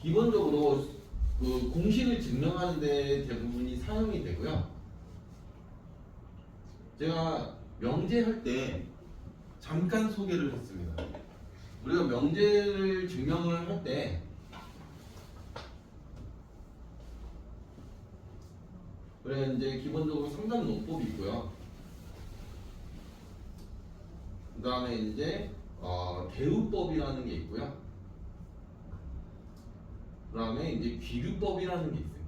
기본적으로 그 공식을 증명하는 데 대부분이 사용이 되고요. 제가 명제할 때 잠깐 소개를 했습니다. 우리가 명제를 증명을 할 때 그래 이제 기본적으로 상담 논법이 있고요. 그 다음에 이제 대우법이라는 게 있고요. 그 다음에 이제 귀류법이라는 게 있어요.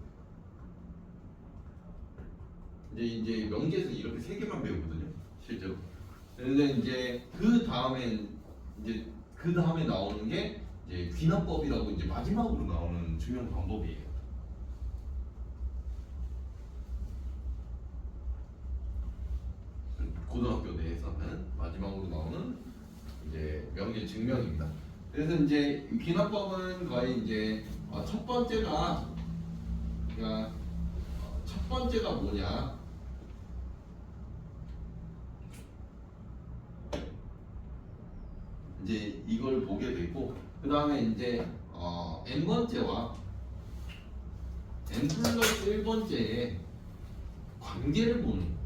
이제 명제에서 이렇게 세 개만 배우거든요, 실제로. 근데 이제 그 다음에 나오는 게 이제 귀납법이라고 이제 마지막으로 나오는 증명 방법이에요. 고등학교 내에서는 마지막으로 나오는 이제 명제 증명입니다. 그래서 이제 귀납법은 거의 이제 첫 번째가 뭐냐? 이제 이걸 보게 되고 그 다음에 이제 n번째와 n 플러스 1번째의 관계를 보는 거예요.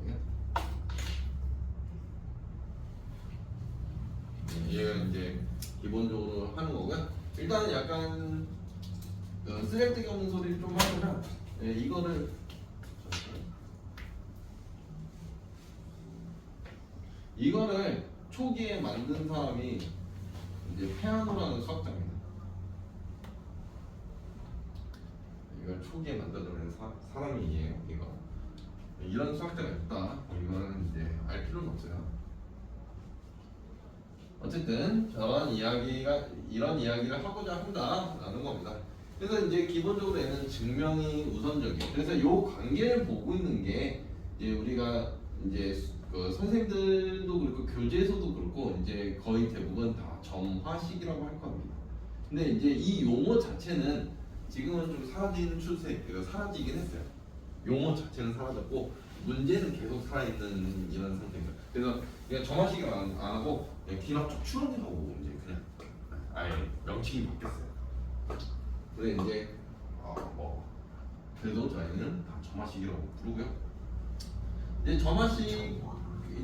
얘가 이제 기본적으로 하는 거고요. 일단은 약간 쓰레기 없는 소리를 좀 하면 이거를 초기에 만든 사람이 이제 페아노라는 수학자입니다. 이걸 초기에 만들어낸 사람이에요. 이런 수학자가 있다. 이거는 이제 알 필요는 없어요. 어쨌든 이런 이야기를 하고자 한다라는 겁니다. 그래서 이제 기본적으로 얘는 증명이 우선적이에요. 그래서 이 관계를 보고 있는 게 이제 우리가 이제 그 선생님들도 그렇고 교재에서도 그렇고 이제 거의 대부분 다 점화식이라고 할 겁니다. 근데 이제 이 용어 자체는 지금은 좀 사라지는 추세, 사라지긴 했어요. 용어 자체는 사라졌고 문제는 계속 살아있는 이런 상태입니다. 그래서 그냥 점화식을 안 하고 귀납적 추론이라고 이제 그냥 아예 명칭이 바뀌었어요. 근데 이제 그래도 저희는 다 점화식이라고 부르고요.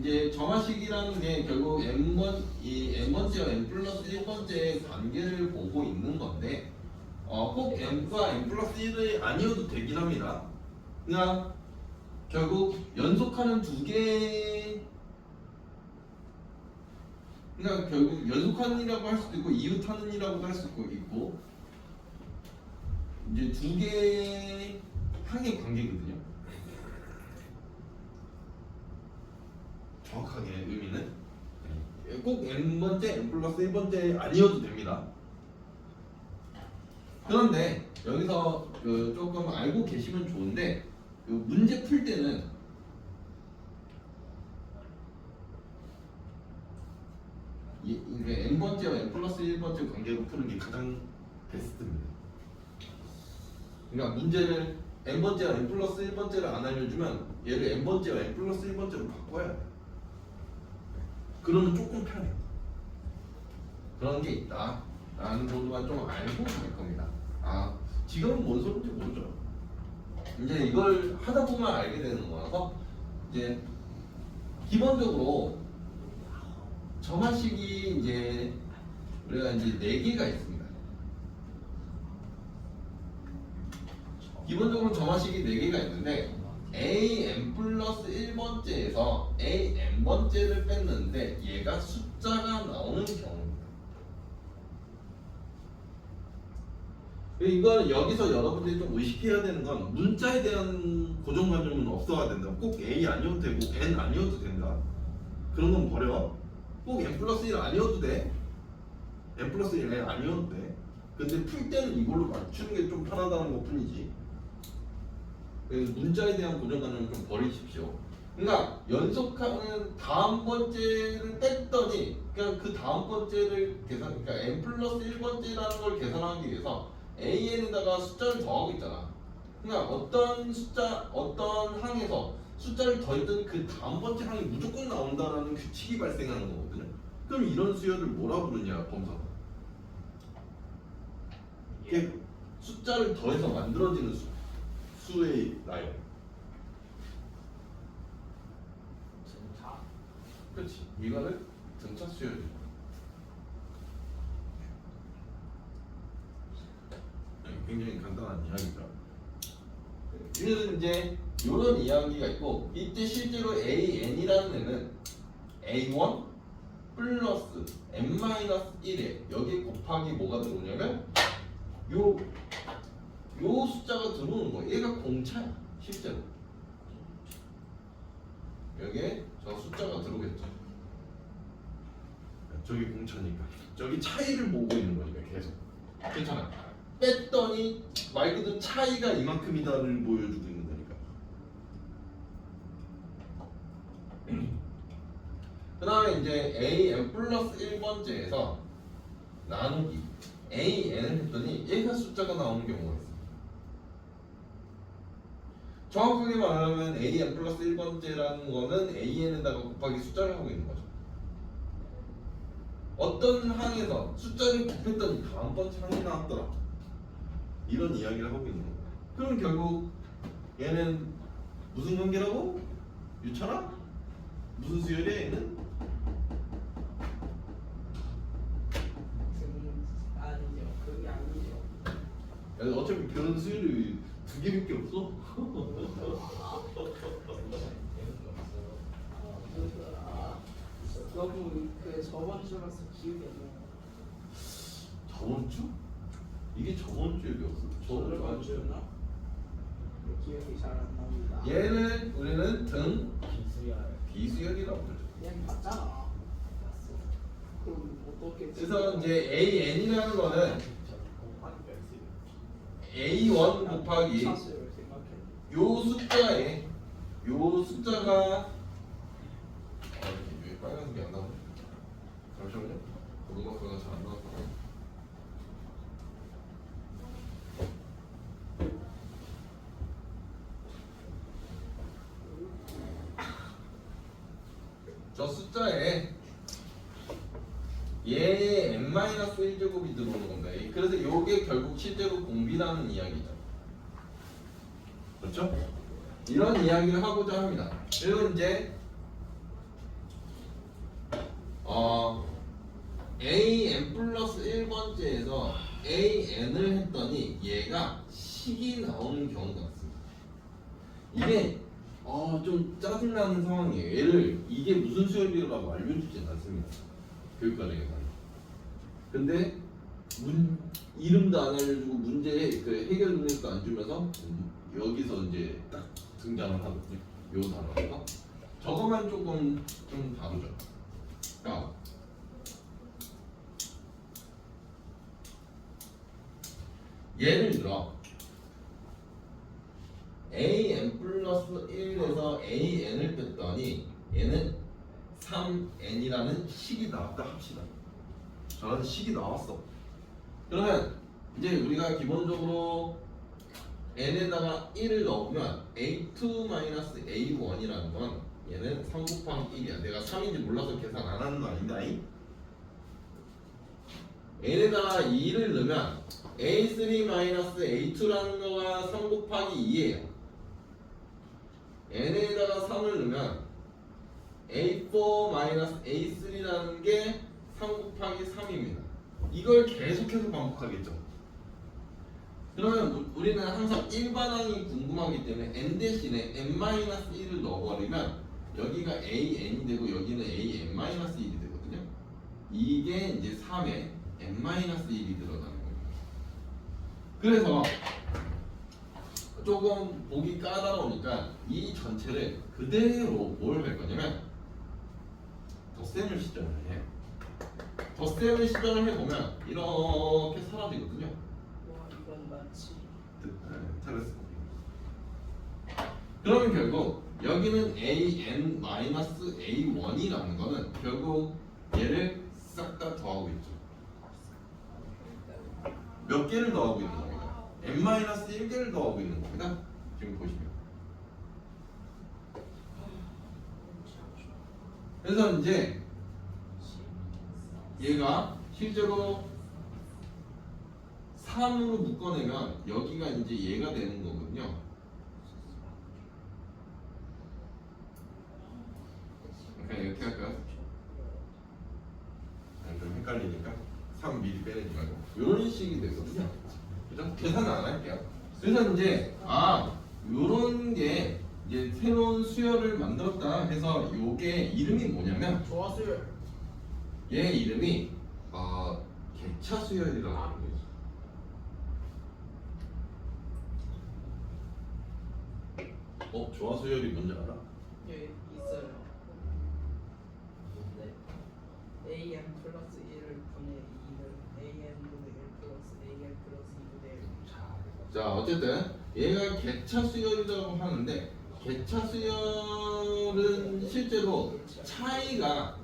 이제 점화식이라는 게 결국 n번째와 n 플러스 1번째의 관계를 보고 있는 건데 꼭 n과 n 플러스 1이 아니어도 되긴 합니다. 그냥 결국 연속하는 그러니까 결국 연속하는이라고 할 수도 있고 이웃하는이라고도 할 수 있고 이제 두 개의 항의 관계거든요. 정확하게 의미는 꼭 n번째, n 플러스 1번째 아니어도 됩니다. 그런데 여기서 조금 알고 계시면 좋은데 문제 풀 때는 n번째와 n 플러스 1번째 관계로 푸는 게 가장 베스트입니다. 그러니까 문제를 n번째와 n 플러스 1번째를 안 알려주면 얘를 n번째와 n 플러스 1번째로 바꿔야 돼요. 그러면 조금 편해요. 그런 게 있다 라는 정도만 좀 알고 갈 겁니다. 지금은 뭔 소리인지 모르죠. 이제 이걸 하다 보면 알게 되는 거라서 이제 기본적으로 점화식이 이제 우리가 이제 4개가 있습니다. 기본적으로 점화식이 4개가 있는데 an 플러스 1번째에서 an번째를 뺐는데 얘가 숫자가 나오는 경우입니다. 이건 여기서 여러분들이 좀 의식해야 되는 건 문자에 대한 고정관념은 없어야 된다. 꼭 a 아니어도 되고 n 아니어도 된다. 그런 건 버려. 꼭 n 플러스 1 아니어도 돼. n 플러스 1 아니어도 돼. 근데 풀 때는 이걸로 맞추는 게 좀 편하다는 것 뿐이지. 그래서 문자에 대한 고정관념을 좀 버리십시오. 그러니까 연속하는 다음 번째를 뺐더니 그냥 그 다음 번째를 그러니까 n 플러스 1번째라는 걸 계산하기 위해서 an에다가 숫자를 더하고 있잖아. 그러니까 어떤 항에서 숫자를 더했더니 그 다음 번째 항이 무조건 나온다라는 규칙이 발생하는 거거든요. 그럼 이런 수열을 뭐라 부르냐, 범사? 숫자를 더해서 만들어지는 수의 나열. 등차. 그렇지. 이거를 등차 수열이죠. 굉장히 간단한 이야기죠. 그래서 이제 이런 이야기가 있고, 이때 실제로 AN이라는 애는 A1 플러스 N-1에 여기 곱하기 뭐가 들어오냐면 요 숫자가 들어오는 거야. 얘가 공차야 실제로. 여기에 저 숫자가 들어오겠죠. 저기 공차니까 저기 차이를 보고 있는 거니까 계속 괜찮아. 뺐더니 말 그대로 차이가 이만큼이다를 보여주고 있는 거니까. 그 다음에 이제 AN 플러스 1번째에서 나누기 AN을 했더니 얘가 숫자가 나오는 경우가 있어요. 정확하게 말하면 AN 플러스 1번째라는 거는 AN에다가 곱하기 숫자를 하고 있는 거죠. 어떤 항에서 숫자를 곱했더니 다음번 항이 나왔더라. 이런 이야기를 하고 있는 거예요. 그럼 결국 얘는 무슨 관계라고? 유철아? 무슨 수열이야 얘는? 아니죠. 그게 아니죠. 야, 어차피 변 수열이 2개밖에 없어. 너무 그 저번 주라서 기억이 안 나요. 저번 주? 이게 저번 주였어. 저번 주였나? 기억이 잘 안 납니다. 얘는 우리는 등 기수열. 비수열이라고 그러죠. 그냥 맞잖아. 그럼 어떻게? 그래서 이제 AN이라는 거는 A1 곱하기 차수를 생각해. 요 숫자에 요 숫자가 여기 빨간색이 안 나오네. 잠시만요. 노마크가 잘 안 나왔구나. 저 숫자에 얘의 n-1제곱이 들어오는 겁니다. 그래서 요게 결국 실제로 공비라는 이야기죠. 그렇죠? 이런 이야기를 하고자 합니다. 그리고 이제 AN 플러스 1번째에서 AN을 했더니 얘가 식이 나오는 경우가 있습니다. 이게 좀 짜증나는 상황이에요. 얘를 이게 무슨 수열이라고 알려주진 않습니다. 교육과정에서는. 근데 이름도 안 알려주고 문제 그 해결 능력도 안 주면서 여기서 이제 딱 등장을 하거든요. 요 단어가 저것만 조금 좀 다르죠. 그러니까 예를 들어 AN 플러스 1에서 AN을 뺐더니 얘는 3N이라는 식이 나왔다 합시다. 저런 식이 나왔어. 그러면 이제 우리가 기본적으로 N에다가 1을 넣으면 A2-A1이라는 건 얘는 3 곱하기 1이야. 내가 3인지 몰라서 계산 안 하는 거 아닌가? N에다가 2를 넣으면 A3-A2라는 거가 3 곱하기 2예요. N에다가 3을 넣으면 A4-A3라는 게 3 곱하기 3입니다. 이걸 계속해서 반복하겠죠. 그러면 우리는 항상 일반항이 궁금하기 때문에 n 대신에 n-1을 넣어버리면 여기가 AN이 되고 여기는 AN-1이 되거든요. 이게 이제 3에 n-1이 들어가는 거예요. 그래서 조금 보기 까다로우니까 이 전체를 그대로 뭘 할 거냐면 덧셈을 시전을 해. 덧셈을 시전을 해보면 이렇게 사라지거든요. 와 이건 맞지. 잘했어. 그러면 결국 여기는 AN-A1이라는 거는 결국 얘를 싹 다 더하고 있죠. 몇 개를 더하고 있는 겁니다. n-1개를 더하고 있는 겁니다. 지금 보시면. 그래서 이제 얘가 실제로 3으로 묶어내면 여기가 이제 얘가 되는 거거든요. 그냥 이렇게 할까요? 좀 헷갈리니까 3 미리 빼내지 말고 이런 식이 되거든요. 그죠? 계산은 안 할게요. 그래서 이제 요런 게 이제 새로운 수열을 만들었다 해서 요게 이름이 뭐냐면 조화수열. 얘 이름이 개차 수열이라고 하는 거죠. 조화 수열이 뭔지 알아? 예, 있어요. 네. AN 플러스 1을 분의 2는 AN분의 1 플러스 AN 플러스 2분의 1. 자 어쨌든 얘가 개차 수열이라고 하는데 개차 수열은 실제로 차이가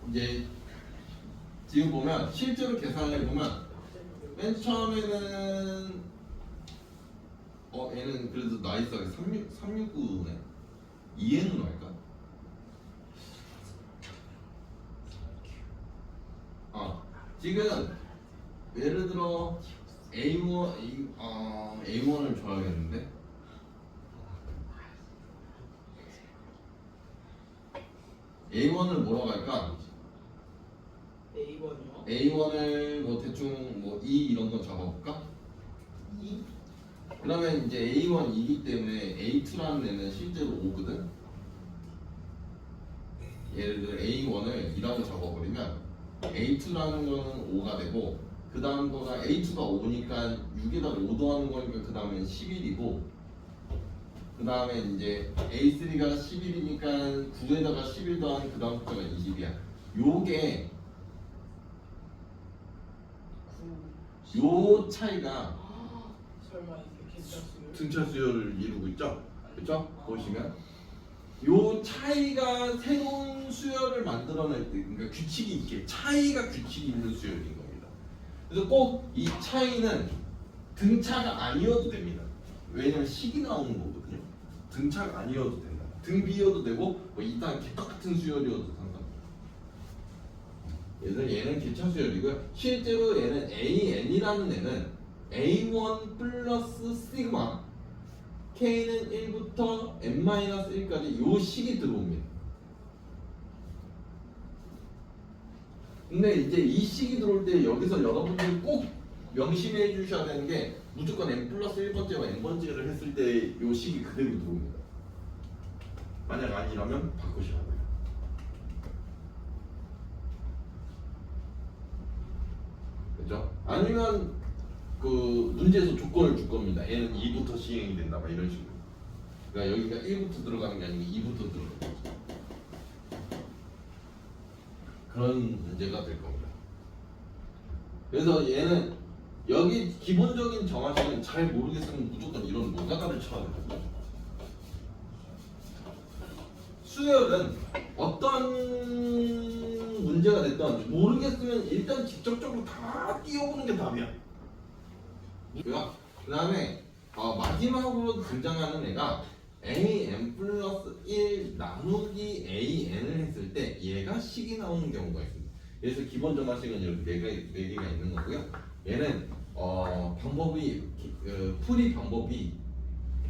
이제 지금 보면 실제로 계산해 보면 맨 처음에는 얘는 그래도 나이스하게 369네. 2N으로 할까? 지금 예를 들어 A1을 줘야겠는데 A1을 뭐라고 할까? A1이요? A1을 뭐 대충 뭐 2 이런 거 잡아볼까? 2? 그러면 이제 A1 2이기 때문에 A2라는 애는 실제로 5거든? 예를 들어 A1을 2라고 잡아버리면 A2라는 거는 5가 되고 그 다음 거가 A2가 5니까 6에다 5 더하는 거니까 그 다음엔 11이고 그 다음에 이제 A3가 11이니까 9에다가 11 더하는 그 다음 숫자가 20이야. 요게 요 차이가 설마 이게 개차수열? 등차 수열을 이루고 있죠? 그렇죠? 보시면 요 차이가 새로운 수열을 만들어낼 때 그러니까 규칙이 있게 차이가 규칙이 있는 수열인 겁니다. 그래서 꼭 이 차이는 등차가 아니어도 됩니다. 왜냐면 식이 나오는 거거든요. 등차가 아니어도 된다. 등비여도 되고 뭐 이딴 똑같은 수열이어도 상관없어요. 그래서 얘는 개차 수열이고요. 실제로 얘는 AN이라는 애는 A1 플러스 시그마 K는 1부터 n-1까지 요 식이 들어옵니다. 근데 이제 이 식이 들어올 때 여기서 여러분들이 꼭 명심해 주셔야 되는 게 무조건 n 플러스 1번째와 n번째를 했을 때 요 식이 그대로 들어옵니다. 만약 아니라면 바꾸셔야 돼요. 그죠? 아니면 그 문제에서 조건을 줄 겁니다. 얘는 2부터 시행이 된다 막 이런 식으로. 그러니까 여기가 1부터 들어가는 게 아니고 2부터 들어가는 거죠. 그런 문제가 될 겁니다. 그래서 얘는 여기 기본적인 정화식은 잘 모르겠으면 무조건 이런 노가다를 쳐야 됩니다. 수열은 어떤 문제가 됐든 모르겠으면 일단 직접적으로 다 띄워보는 게 답이야. 그 다음에 마지막으로 등장하는 애가 AN 플러스 1 나누기 AN을 했을 때 얘가 식이 나오는 경우가 있습니다. 그래서 기본 정화식은 이렇게 4개가 있는 거고요. 얘는 방법이 풀이 방법이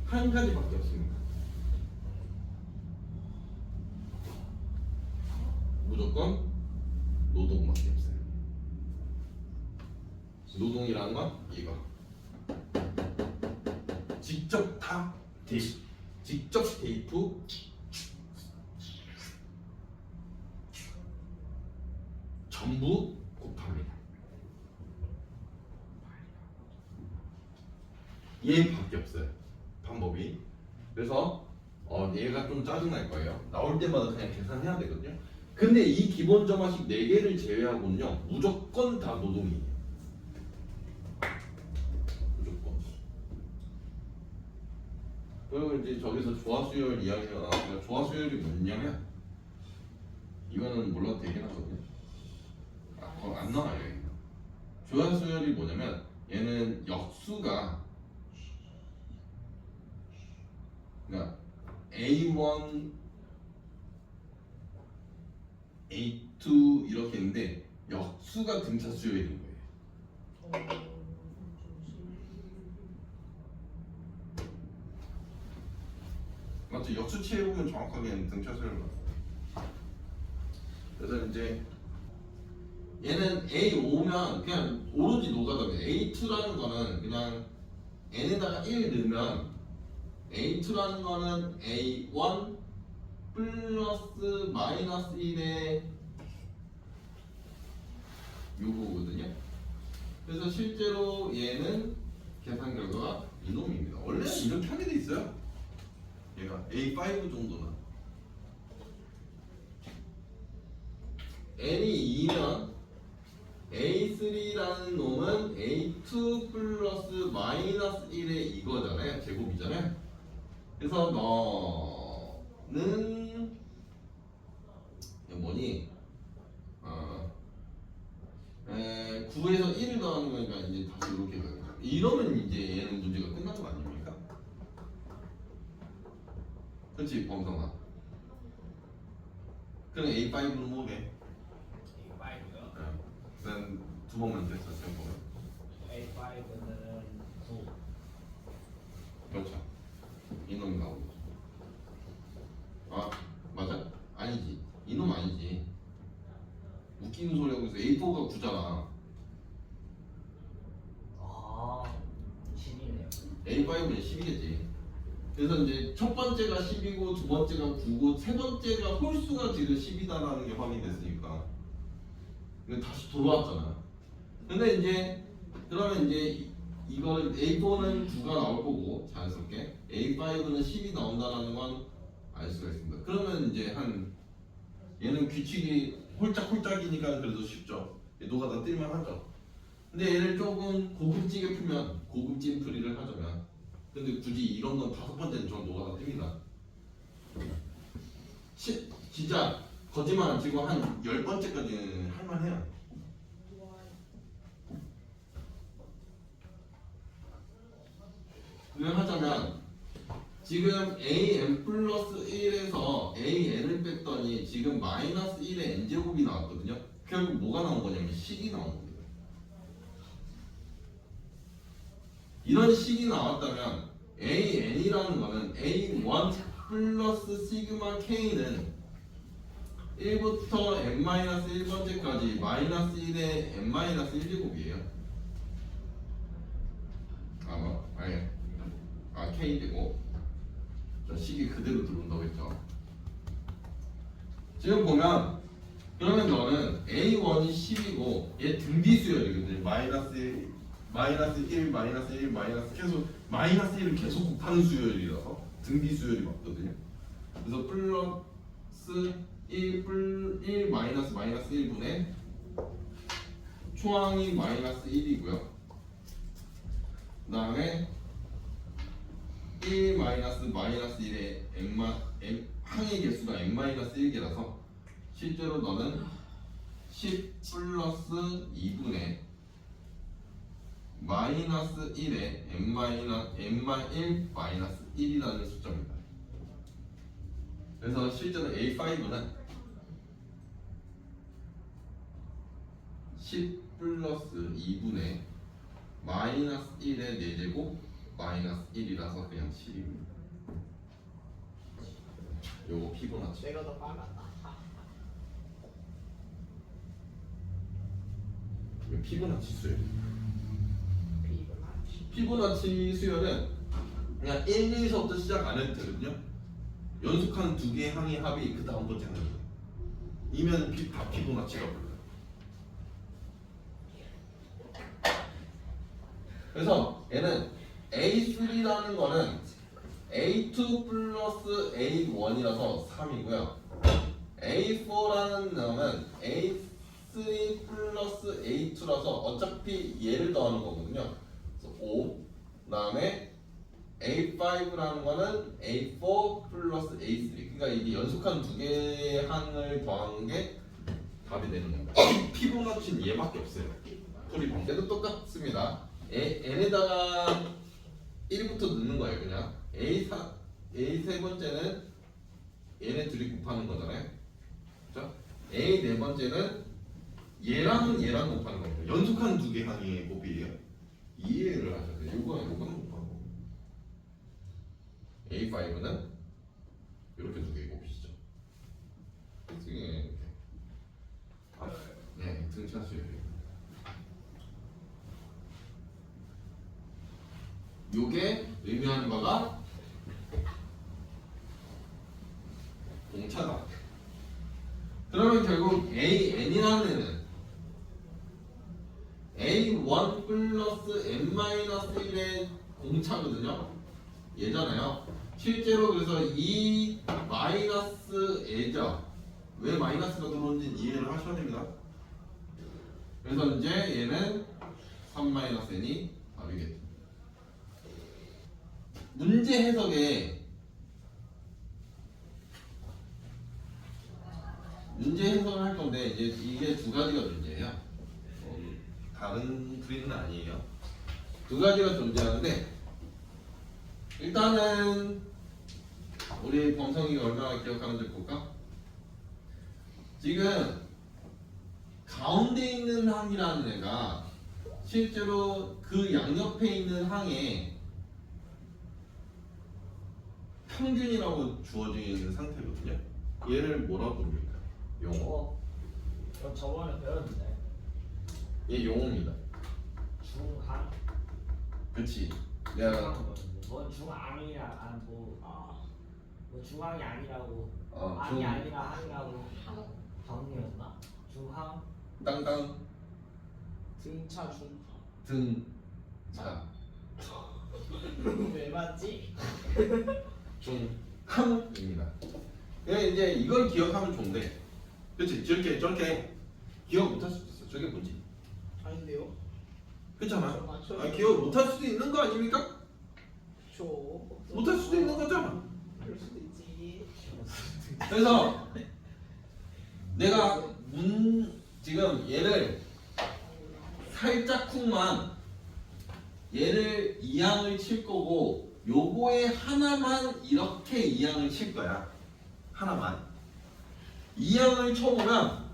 한 가지밖에 없습니다. 무조건 노동밖에 없어요. 노동이라는 건 이거. 직접 대입 전부 곱합니다. 얘밖에 없어요. 방법이. 그래서 얘가 좀 짜증날 거예요. 나올 때마다 그냥 계산해야 되거든요. 근데 이 기본 점화식 4개를 제외하고는요 무조건 다 노동이에요. 무조건. 그리고 이제 저기서 조화수열 이야기가 나왔어요. 조화수열이 뭐냐면 이거는 몰라도 되긴 하거든요. 안 나와요. 조화수열이 뭐냐면 얘는 역수가 그러니까 A1, A2 이렇게 있는데 역수가 등차 수열인 거예요. 맞죠? 역수치에 보면 정확하게 등차 수열을 봤어요. 그래서 이제 얘는 A5면 그냥 오로지 노가다면 A2라는 거는 그냥 n에다가 1 넣으면 A2라는 거는 A1 플러스 마이너스 1의 요거거든요. 그래서 실제로 얘는 계산 결과가 이놈입니다. 원래는 이렇게 하게 돼 있어요. 얘가 A5 정도는 n이 2면 A3라는 놈은 A2 플러스 마이너스 1의 이거잖아요. 제곱이잖아요. 그래서 너는 뭐니? 9에서 1을 더하는 거니까 이제 다시 이렇게 가요. 이러면 이제 얘는 문제가 끝난 거 아닙니까? 그렇지, 범성아. 그럼 A5는 뭐게? A5요? 난 두 번만 됐어, 지금 보면. A5는 9. 그렇죠. 이놈이 나오고. 아, 맞아? 아니지. 이놈 아니지. 웃기는 소리 하고 있어. A4가 9잖아. 아, 10이네요. A5는 10이겠지. 그래서 이제 첫 번째가 10이고 두 번째가 9고 세 번째가 홀수가 지금 10이다라는 게 확인됐으니까. 이거 다시 돌아왔잖아. 근데 이제 그러면 이제 이거는 A4는 9가 나올 거고 자연스럽게 A5는 10이 나온다라는 건 알 수가 있습니다. 그러면 이제 한 얘는 규칙이 홀짝홀짝이니까 그래도 쉽죠. 노가다 뜰만 하죠. 근데 얘를 조금 고급지게 풀면 고급진 풀이를 하자면 근데 굳이 이런 건 다섯 번째는 전 노가다 뜹니다. 진짜 거짓말 안 치고 한 10번째까지는 할만해요. 그냥 하자면 지금 an 플러스 1에서 an을 뺐더니 지금 마이너스 1의 n제곱이 나왔거든요. 결국 뭐가 나온 거냐면 식이 나온 겁니다. 이런 식이 나왔다면 an이라는 거는 a1 플러스 시그마 k는 1부터 n-1번째까지 마이너스 1의 n-1제곱이에요. k제곱. 자, 식이 그대로 들어온다고 했죠. 지금 보면 그러면 너는 A1이 10이고 얘 등비 수열이거든요. 마이너스 1, 마이너스 1, 마이너스 1, 마이너스 계속 마이너스 1을 계속 곱하는 수열이라서 등비 수열이 맞거든요. 그래서 플러스 1 마이너스 마이너스 1분의 초항이 마이너스 1이고요. 그 다음에 1 마이너스 마이너스 1의 항의 개수가 n-1개라서 실제로 너는 10 플러스 2분의 마이너스 1의 n-1 마이너스 1이라는 숫자입니다. 그래서 실제로 A5는 10 플러스 2분의 마이너스 1의 4제곱 마이너스 1이라서 그냥 10입니다. 요거 피보나치. 내가 더 빨랐다. 이거 피보나치 수열. 피보나치. 피보나치 수열은 그냥 1, 2서부터 시작 안 해도 되거든요. 연속한 두 개의 항의 합이 그 다음 번째 항이에요. 이면 다 피보나치라고 불러요. 그래서 얘는 A3라는 거는 A2 플러스 A1이라서 3이고요. A4라는 놈은 A3 플러스 A2라서 어차피 얘를 더하는 거거든요. 그래서 5. 그 다음에 A5라는 거는 A4 플러스 A3. 그러니까 이게 연속한 두 개의 항을 더하는 게 답이 되는 겁니다. 피보나치는 얘밖에 없어요. 풀이 방대도 똑같습니다. n에다가 1부터 넣는 거예요. 그냥 A 세 번째는 얘네 둘이 곱하는 거잖아요. 그렇죠? A 네 번째는 얘랑 곱하는 겁니다. 연속한 두 개 항의 곱이에요. 이해를 하셔야 돼요. 요거는 곱하는 거고. A5는 이렇게 두 개의 곱이시죠. 이렇게. 네, 등차 수열이. 요게 의미하는 바가 공차다. 그러면 결국 AN이라는 애는 A1 플러스 N-1의 공차거든요. 얘잖아요. 실제로 그래서 이 마이너스 애죠. 왜 마이너스가 들어오는지 이해를 하셔야 됩니다. 그래서 이제 얘는 3-n이 답이겠죠. 문제 해석에 문제 해석을 할 건데 이제 이게 두 가지가 존재해요. 다른 그림은 아니에요. 두 가지가 존재하는데 일단은 우리 범성이가 얼마나 기억하는지 볼까? 지금 가운데 있는 항이라는 애가 실제로 그 양옆에 있는 항에 평균이라고 주어져 있는 상태거든요. 얘를 뭐라고 부릅니까? 용어. 저 저번에 배웠는데 얘 용어입니다. 중항. 그렇지. 내가 뭔 중항이야? 뭐 중항이 아니라고. 중 항이 아니라 항이라고. 정리였나? 중항. 땅땅 등차 중. 등차 왜 맞지? 중항입니다. 이제 이걸 기억하면 좋은데, 그렇지? 저렇게 기억 못할 수도 있어. 저게 뭐지? 아닌데요? 그렇잖아. 맞춰요. 기억 못할 수도 있는 거 아닙니까? 못할 수도 있는 거잖아. 그럴 수도 있지. 그래서 내가 지금 얘를 살짝쿵만 얘를 이항을 칠 거고 요거에 하나만 이렇게 이항을 칠 거야. 하나만 이항을 쳐보면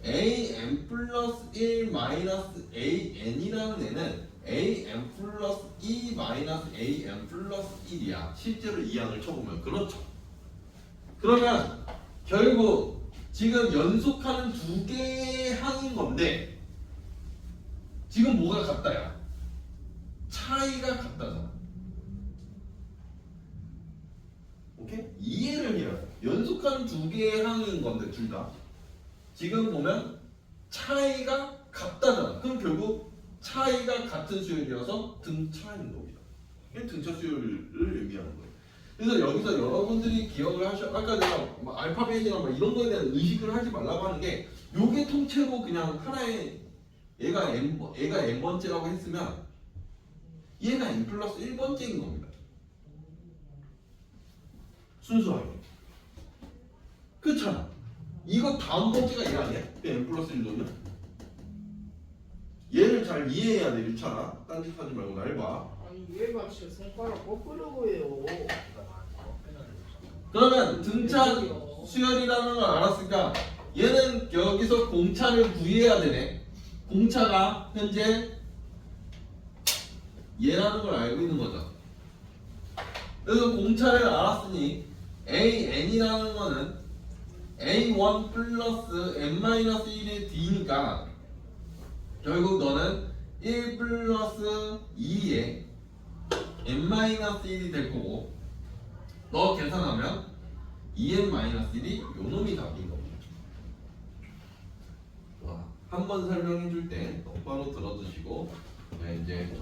an 플러스 1 마이너스 an이라는 애는 an 플러스 2 마이너스 an 플러스 1이야. 실제로 이항을 쳐보면 그렇죠. 그러면 결국 지금 연속하는 두 개의 항인 건데 지금 뭐가 같다야? 차이가 같다잖아. 오케이? 이해를 해요. 연속하는 두 개의 항인 건데 둘 다 지금 보면 차이가 같다잖아. 그럼 결국 차이가 같은 수열이어서 등차인 겁니다. 이게 등차 수열을 의미하는 거예요. 그래서 여기서 여러분들이 기억을 아까 내가 뭐 알파벳이나 뭐 이런 거에 대한 의식을 하지 말라고 하는 게 요게 통째로 그냥 하나의 얘가 n번째라고 했으면 얘가 n 플러스 1번째인 겁니다. 순수하게. 그렇잖아. 이거 다음 번째가 얘 아니야? n 플러스 1로면? 얘를 잘 이해해야 돼, 유찬아. 딴짓하지 말고 날 봐. 아니 얘가 진짜 손가락 거꾸려고 해요. 그러면 등차 수열이라는 걸 알았으니까 얘는 여기서 공차를 구해야 되네. 공차가 현재 얘라는 걸 알고 있는 거죠. 그래서 공차를 알았으니 AN이라는 거는 A1 플러스 N-1의 D니까 결국 너는 1 플러스 2의 N-1이 될 거고 너 계산하면 2N-1이 요 놈이 답인 겁니다. 한 번 설명해 줄 때 똑바로 들어두시고 이제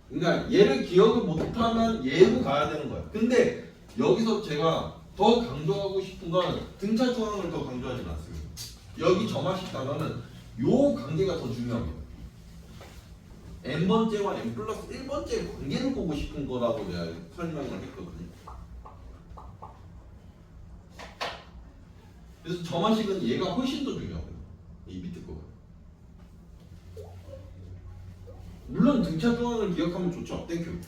그러니까 얘를 기억을 못하면 얘로 가야 되는 거야. 근데 여기서 제가 더 강조하고 싶은 건 등차 중항을 더 강조하지 않습니다. 여기 점화식 단어는 요 관계가 더 중요합니다. n번째와 n 플러스 1번째 관계를 보고 싶은 거라고 내가 설명을 했거든요. 그래서 점화식은 얘가 훨씬 더 중요하거든요. 이 밑에 거가. 물론 등차 중항을 기억하면 좋죠. 땡큐.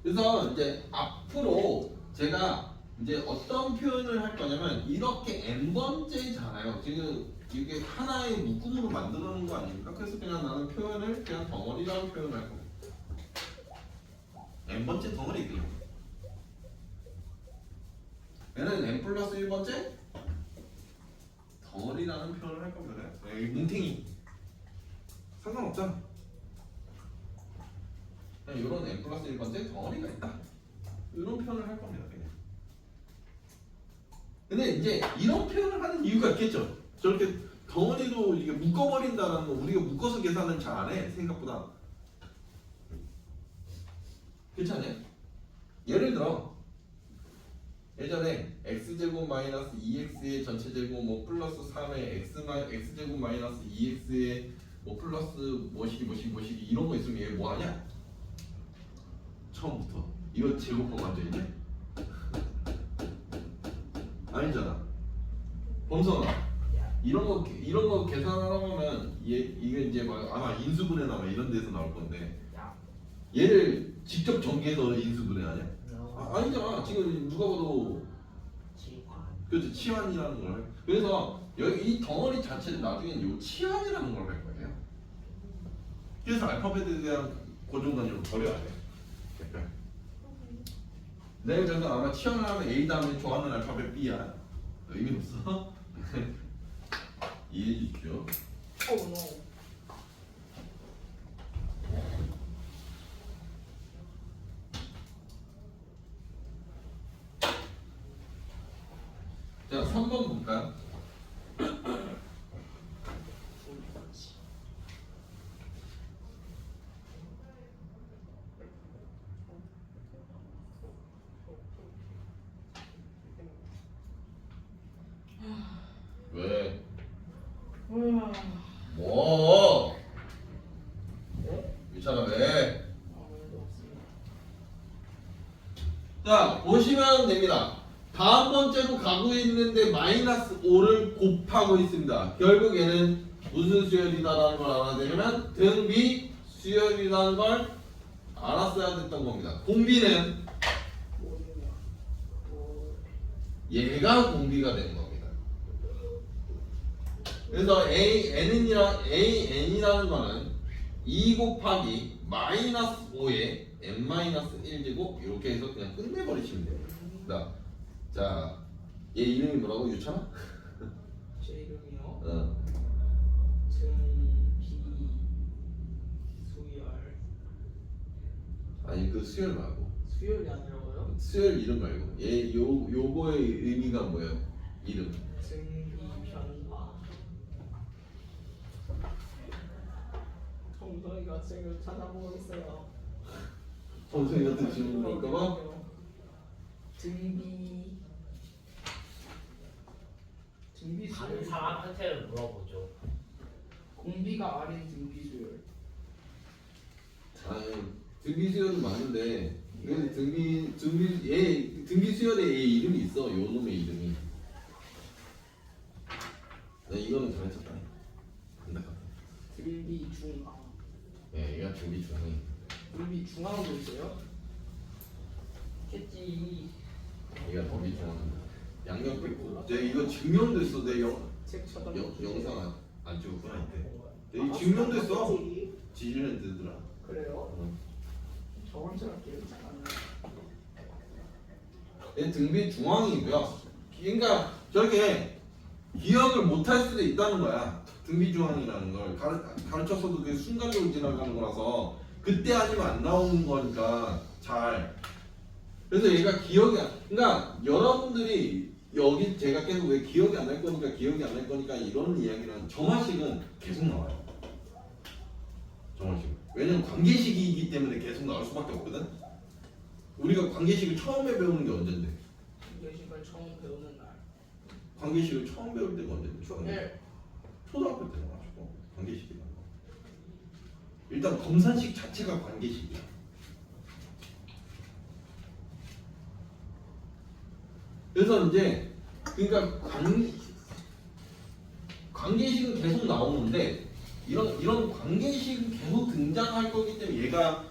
그래서 이제 앞으로 제가 이제 어떤 표현을 할 거냐면 이렇게 n번째잖아요. 지금 이게 하나의 묶음으로 만들어 놓은 거 아닙니까? 그래서 그냥 나는 표현을 그냥 덩어리라고 표현할 거고 n번째 덩어리 그냥 얘는 n 플러스 1번째 덩어리라는 표현을 할 겁니다. 이 뭉탱이 상관없잖아. 그냥 이런 n 플러스 1번째 덩어리가 있다. 이런 표현을 할 겁니다. 그냥. 근데 이제 이런 표현을 하는 이유가 있겠죠. 저렇게 덩어리로 이게 묶어버린다라는 거 우리가 묶어서 계산을 잘 안 해. 생각보다. 괜찮아요? 예를 들어 예전에 x제곱 마이너스 2x의 전체 제곱 뭐 플러스 3의 x제곱 마이너스 2x의 뭐 플러스 뭐시기 이런 거 있으면 얘 뭐 하냐? 처음부터 이거 제곱법 완전 있냐? 아니잖아. 범선아 이런 거 계산하려고 하면 이게 이제 막 아마 인수분해 나와 이런 데서 나올 건데 얘를 직접 전개해서 인수분해 하냐? 아니잖아. 지금 누가 봐도 그렇죠. 치환이라는 걸. 그래서 여기 이 덩어리 자체는 나중에는 요 치환이라는 걸 할 거예요. 그래서 알파벳에 대한 고정관념을 버려야 돼. 네, 그래서 아마 치환을 하면 A 다음에 좋아하는 알파벳 B야. 의미 없어. 이해해 주십시오. Oh no. 자, 3번 볼까요? 왜? 뭐? 유찬아 왜? 자, 보시면 됩니다. 다음 번째로 가고 있는데 마이너스 5를 곱하고 있습니다. 결국 얘는 무슨 수열이다라는 걸 알아야 되려면 등비 수열이라는 걸 알았어야 됐던 겁니다. 공비는 얘가 공비가 되는 겁니다. 그래서 AN이라는 거는 2 곱하기 마이너스 5에 n-1제곱 이렇게 해서 그냥 끝내버리시면 됩니다. 자, 얘 이름이 뭐라고? 유찬아? 제 이름이요. 어. 수열. 아니 그 수열 말고 수열이 아니라고요? 수열 이름 말고 얘 요거의 의미가 뭐예요? 이름. 증비변화. 정성이가 지금 찾아보고 있어요. 정성이 같은 질문 볼까봐? 등비 다른 수열. 사람한테는 물어보죠. 공비가 아닌 등비 수열. 아니 등비 수열은 많은데 이건 등비 수열에 얘 이름이 있어. 요 놈의 이름이. 네, 이거는 잘했었다. 등비 중앙. 예, 얘가 등비 중앙이. 등비 중앙도 있어요? 겠지. 얘가 등비 중앙. 양력 뺐고. 내 이거 증명됐어. 내 책 찾아. 영상 안 찍었구나 이때. 내 증명됐어. 지지는 되더라. 그래요? 어. 저번처럼 기억이 잘 안 나. 얘 등비 중앙이고요. 그러니까 저렇게 기억을 못할 수도 있다는 거야. 등비 중앙이라는 걸 가르쳤어도 그게 순간적으로 지나가는 거라서 그때 아니면 안 나오는 거니까 잘. 그래서 얘가 그러니까 여러분들이 여기 제가 계속 왜 기억이 안 날 거니까 이런 이야기는 정화식은 계속 나와요. 정화식. 왜냐면 관계식이기 때문에 계속 나올 수밖에 없거든. 우리가 관계식을 처음에 배우는 게 언젠데? 예식을 처음 배우는 날. 관계식을 처음 배울 때가 언젠데? 네. 초등학교 때 나와가지고 관계식이라는 거. 일단 검산식 자체가 관계식이야. 그래서 이제 그러니까 관계식은 계속 나오는데 이런 관계식은 계속 등장할 거기 때문에 얘가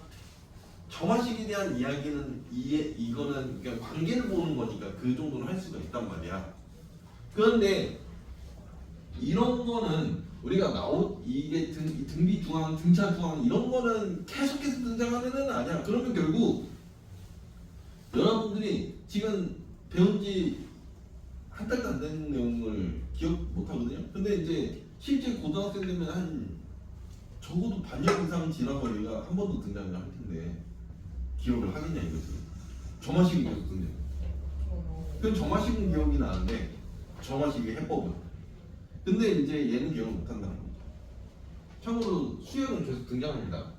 점화식에 대한 이야기는 이거는 그냥 관계를 보는 거니까 그 정도는 할 수가 있단 말이야. 그런데 이런 거는 우리가 이게 등비 중앙, 등차 중앙 이런 거는 계속해서 등장하는 애는 아니야. 그러면 결국 여러분들이 지금 배운 지 한 달도 안 되는 내용을 기억 못 하거든요. 근데 이제 실제 고등학생 되면 한 적어도 반년 이상 지나고 얘가 한 번도 등장을 할 텐데 기억을 하겠냐 이거지. 점화식이 계속 등장. 그럼 점화식은 기억이 나는데 점화식의 해법은. 근데 이제 얘는 기억을 못 한다는 거죠. 참고로 수열은 계속 등장합니다.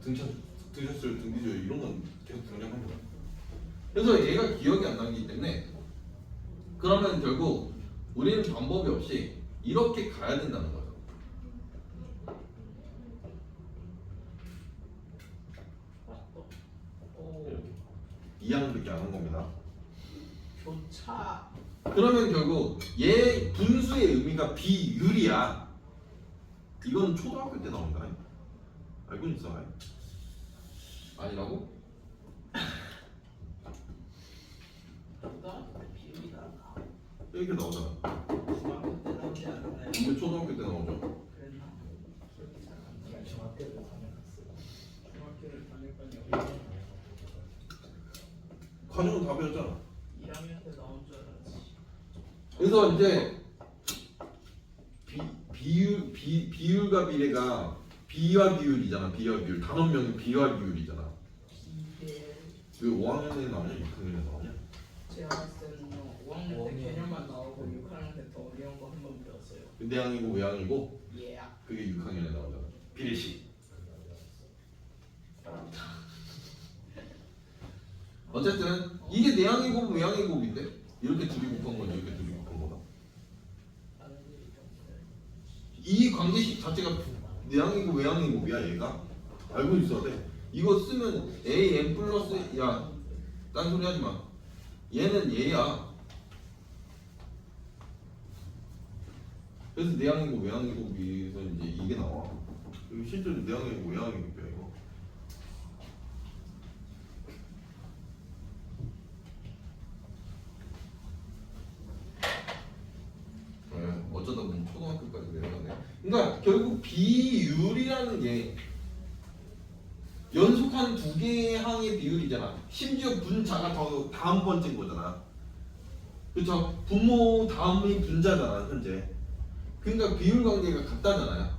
드셨을 등비조율 이런 건 계속 등장합니다. 그래서 얘가 기억이 안 나기 때문에 그러면 결국 우리는 방법이 없이 이렇게 가야 된다는 거죠. 이렇게 2항밖에 안 한 겁니다. 교차. 그러면 결국 얘 분수의 의미가 비율이야. 이건 초등학교 때 나온다. 알고 있어? 아니라고? 고등학교 때 비율이다. 이렇게 나오잖아. 중학교 때 나오지 않나요? 이게 초등학교 때 나오죠. 그랬나? 기억이 잘 안 나요. 중학교를 다녀갔어요. 중학교를 다닐 거냐? 과정은 다 배웠잖아. 1학년 때 나온 줄 알았지. 그래서 이제 비율과 비례가 비와 비율이잖아. 비와 비율. 단원명이 비와 비율이잖아. 비례. 왜 5학년에 나오냐? 6학년에 나오냐? 제가 봤을 때는요. 5학년 때 개념만 나오고 6학년 때 더 어려운 거 한 번 배웠어요. 내항이고 외항이고 예. 그게 6학년에 나오잖아. 비례식. 어쨌든 이게 내항이고 외항이고인데 이렇게 둘이 곱한 거지. 이렇게 둘이 곱한 거다. 이 관계식 자체가 내항이고 외항이고야 얘가 알고 있어야 돼. 이거 쓰면 a n 플러스 야 딴소리 하지 마. 얘는 얘야. 그래서 내항이고 외항이고 위에서 이제 이게 나와. 이거 실제로 내항이고 외항이고 이거. 네, 어쩌다 보니 초등학교까지 내려가네. 그러니까 결국 비율이라는 게 연속한 두 개의 항의 비율이잖아. 심지어 분자가 더 다음 번째인 거잖아. 그렇죠? 분모 다음이 분자잖아 현재. 그러니까 비율 관계가 같다잖아요.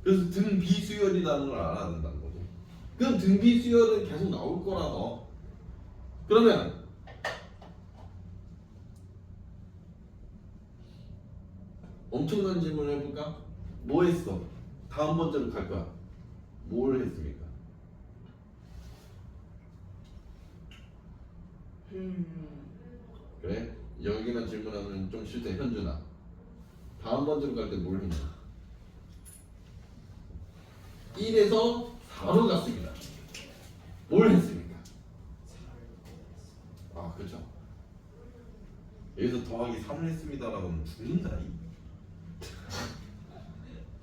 그래서 등비수열이라는 걸 알아야 된다는 거죠. 그럼 등비수열은 계속 나올 거라서. 그러면 엄청난 질문을 해볼까? 뭐 했어? 다음 번째로 갈 거야. 뭘 했습니까? 그래? 여기만 질문하면 좀 싫대. 현준아 다음 번째로 갈 때 뭘 했냐? 1에서 4로 갔습니다. 뭘 했습니까? 아 그렇죠. 여기서 더하기 3을 했습니다라고 하면 죽는다.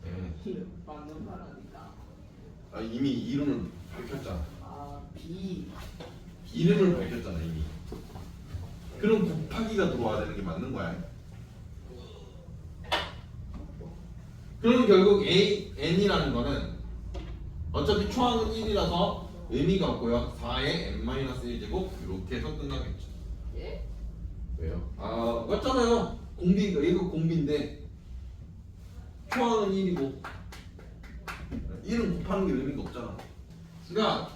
네. 맞는 말 아니다. 아 이미 이름을 밝혔잖아. 아 B. 이름을 밝혔잖아 이미. 그럼 곱하기가 들어와야 되는 게 맞는 거야. 그럼 결국 n이라는 거는 어차피 초항은 1이라서 의미가 없고요. 4의 n-1제곱 이렇게 해서 끝나겠죠. 예? 왜요? 아 맞잖아요. 공비가 이거 공비인데 초항은 1이고 1은 곱하는 게 의미가 없잖아. 그러니까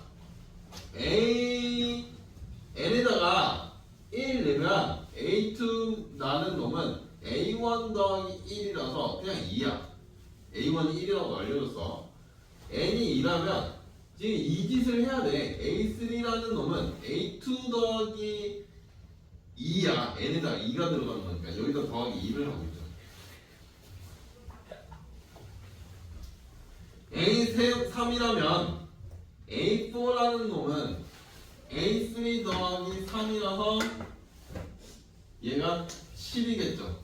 n에다가 1 내면 a2 라는 놈은 a1 더하기 1이라서 그냥 2야. a1이 1이라고 알려줬어. n이 2라면 지금 이 짓을 해야 돼. a3라는 놈은 a2 더하기 2야. n에다가 2가 들어가는 거니까 여기다 더하기 2를 하고 있죠. a3이라면 a4라는 놈은 a3 더하기 3이라서 얘가 10이겠죠.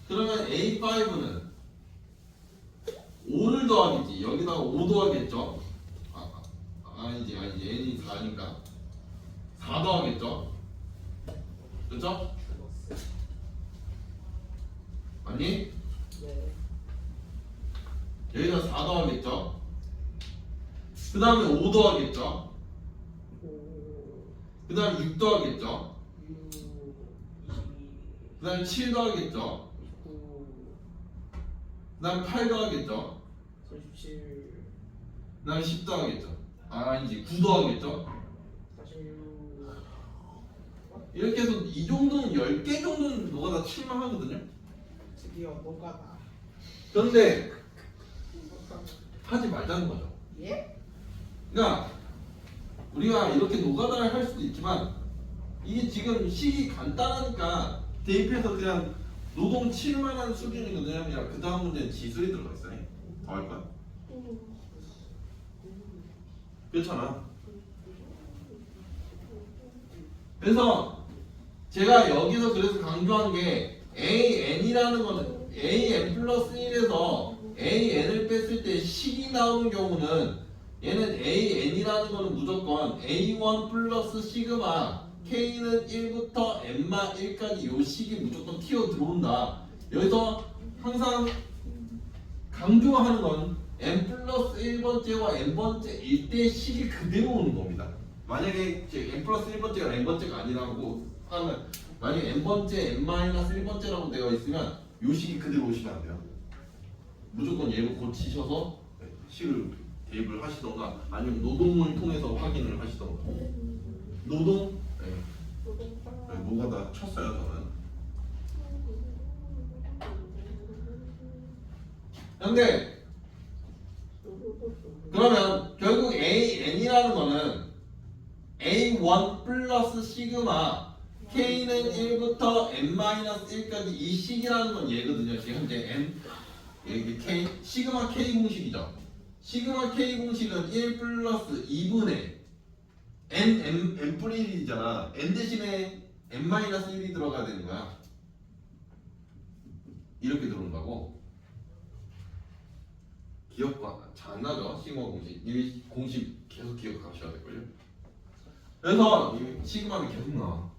그러면 a5는 5를 더하겠지. 여기다가 5 더하겠죠. 아니지 n이 4니까 4 더하겠죠. 그렇죠? 아니? 네. 여기다 4 더하겠죠. 그 다음에 5 더하겠죠. 5, 그 다음에 6 더하겠죠. 6, 22, 그 다음에 7 더하겠죠. 29, 그 다음에 8 더하겠죠. 37, 그 다음에 10 더하겠죠. 아니지 9 더하겠죠. 46. 이렇게 해서 이 정도는 10개 정도는 너가 다 칠만하거든요. 드디어 노가다. 그런데 하지 말자는 거죠. 예? 그러니까 우리가 이렇게 노가다를 할 수도 있지만 이게 지금 식이 간단하니까 대입해서 그냥 노동 칠만한 수준이거든요. 그냥 그 다음 문제는 지수에 들어가 있어요. 더 할 거야. 그렇잖아. 그래서 제가 여기서 그래서 강조한 게 AN이라는 거는 AN 플러스 1에서 AN을 뺐을 때 식이 나오는 경우는 얘는 AN이라는 거는 무조건 A1 플러스 시그마 K는 1부터 N마 1까지 요 식이 무조건 튀어 들어온다. 여기서 항상 강조하는 건 N 플러스 1번째와 N번째일 때 식이 그대로 오는 겁니다. 만약에 N 플러스 1번째가 N번째가 아니라고 하면 만약에 N번째, N 마이너스 1번째라고 되어 있으면 요 식이 그대로 오시면 안 돼요. 무조건 얘로 고치셔서 식을 대입을 하시던가 아니면 노동을 통해서 확인을 하시던가. 노동? 네. 노가다 쳤어요 저는. 근데 그러면 결국 AN이라는 거는 A1 플러스 시그마 K는 1부터 N-1까지 이 식이라는 건 얘거든요. 지금 현재 N 여기 K 시그마 K 공식이죠. 시그마 K 공식은 1 플러스 2분의 N 뿌리 1이잖아. N 대신에 N-1이 들어가야 되는 거야. 이렇게 들어온다고. 기억과 잘 안 나죠? 시그마 공식. 이 공식 계속 기억하셔야 될걸요. 그래서 이 시그마는 계속 나와.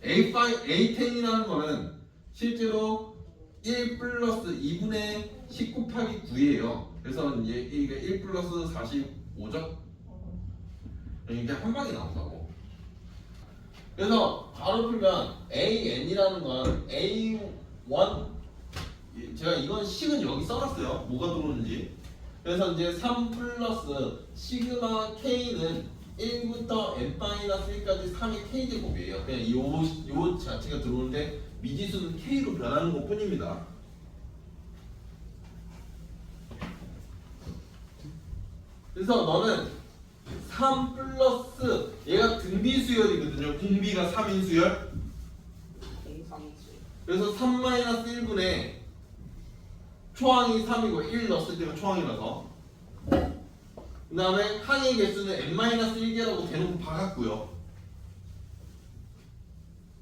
A10이라는 거는 실제로 1 플러스 2분의 10 곱하기 9예요. 그래서 이제 이게 1 플러스 45죠? 이게 한 방에 나온다고. 그래서 바로 풀면 AN이라는 건 A1 제가 이건 식은 여기 써놨어요. 뭐가 들어오는지. 그래서 이제 3 플러스 시그마 K는 1부터 N-1까지 3의 K제곱이에요. 그냥 요 자체가 들어오는데 미지수는 K로 변하는 것 뿐입니다. 그래서 너는 3 플러스 얘가 등비수열이거든요. 공비가 3인 수열. 공상수. 그래서 3-1분의 초항이 3이고 1 넣었을 때가 초항이라서 그 다음에 항의 개수는 N-1개라고 대놓고 박았고요.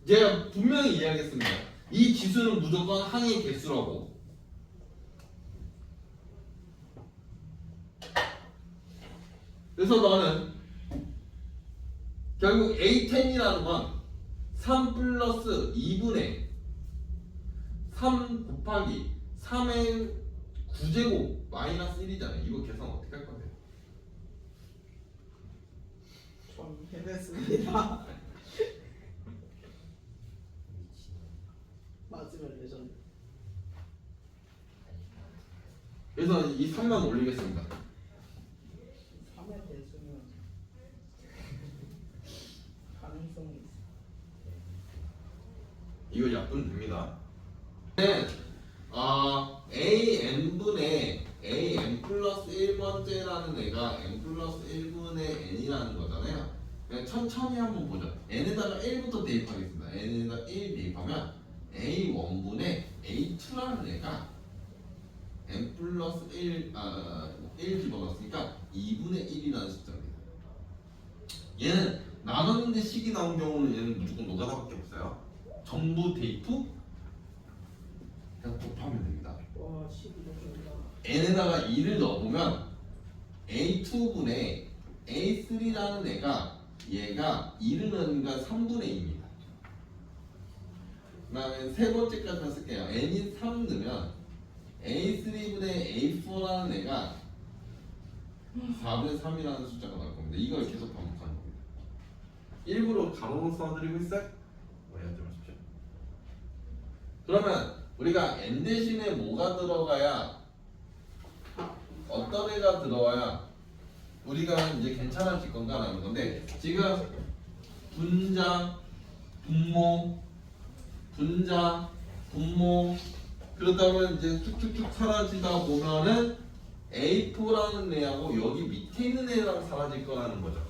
제가 분명히 이야기했습니다. 이 지수는 무조건 항의 개수라고. 그래서 너는 결국 A10이라는 건 3 플러스 2분의 3 곱하기 3의 9제곱 마이너스 1이잖아요. 이거 계산 어떻게 할 건데요? 전 해냈습니다. 맞으면 레전드. 그래서 이 3만 올리겠습니다. 3의 대수는 가능성이 있어. 이거 약분 됩니다. 네, AN분의 AN 플러스 1번째라는 애가 N 플러스 1분의 N이라는 거잖아요. 그냥 천천히 한번 보죠. N에다가 1부터 대입하겠습니다. N에다가 1 대입하면 A1분의 A2라는 애가 N 플러스 1 집어넣었으니까 2분의 1이라는 숫자입니다. 얘는 나눴는데 식이 나온 경우는 얘는 무조건 노가다밖에 없어요. 전부 대입 후 그냥 곱하면 됩니다. 와 12점 n에다가 2를 넣어보면 a2분의 a3라는 애가 얘가 2를 넣으니까 3분의 2입니다. 그 다음에 세 번째까지 쓸게요. n이 3 넣으면 a3분의 a4라는 애가 4분의 3이라는 숫자가 나올 겁니다. 이걸 계속 반복하는 겁니다. 일부러 가로로 써드리고 있어요? 오해하지 마십시오. 그러면 우리가 n 대신에 뭐가 들어가야 어떤 애가 들어와야 우리가 이제 괜찮아질 건가라는 건데 지금 분자, 분모, 분자, 분모 그러다 보면 이제 쭉쭉쭉 사라지다 보면은 A4라는 애하고 여기 밑에 있는 애랑 사라질 거라는 거죠.